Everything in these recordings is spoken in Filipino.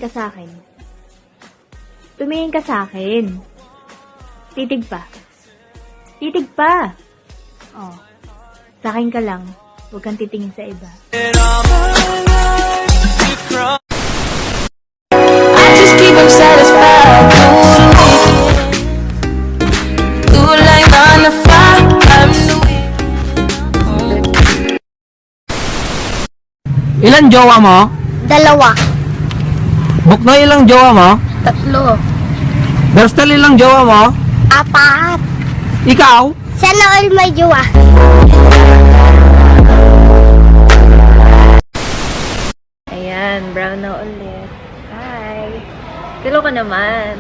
ka sa akin. Tumingin ka sa akin. Titig pa. Titig pa. Oh. Sa akin ka lang. Huwag kang titingin sa iba. I just keep them satisfied. Do like 9 to 5. I'm Ilan jowa mo? 2. Buknoy ilang jowa mo? 3. Berstel ilang jowa mo? 4. Ikaw? Sana all may jowa. Ayan, brown na ulit. Hi. Tilo ka naman.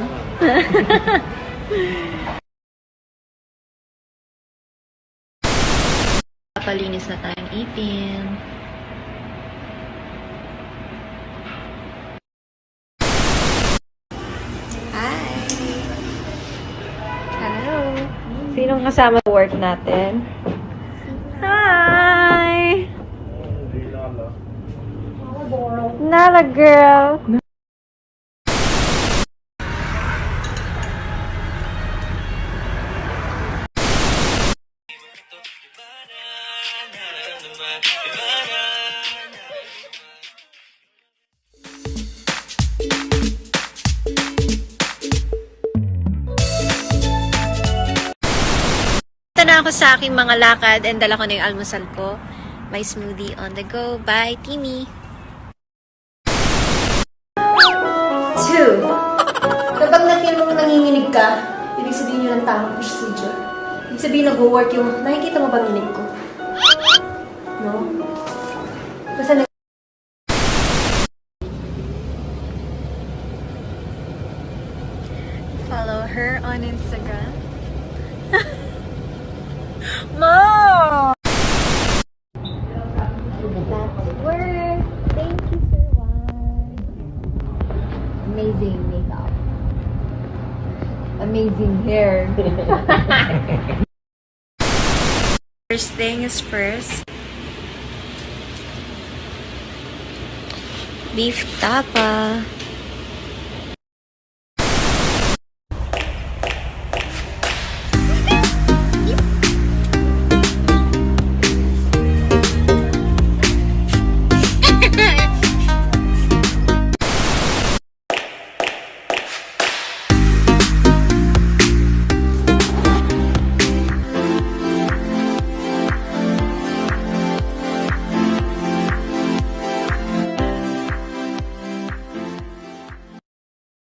Papalinis na tayong ipin. Hi. Hello. Sinong kasama sa work natin? Hi. Nala girl. Ito na ako sa aking mga lakad and dala ko na yung almusal ko. My smoothie on the go. Bye, Timmy. 2. Kapag na-feel mong nanginginig ka, ibig sabihin yun ang tamang procedure. Ibig sabihin nag-work yung, nakikita mo bang nginig ko? No? Basta Follow her on Instagram. Mom! That's work. Thank you, Sir Juan. Amazing makeup. Amazing hair. First thing is first. Beef tapa.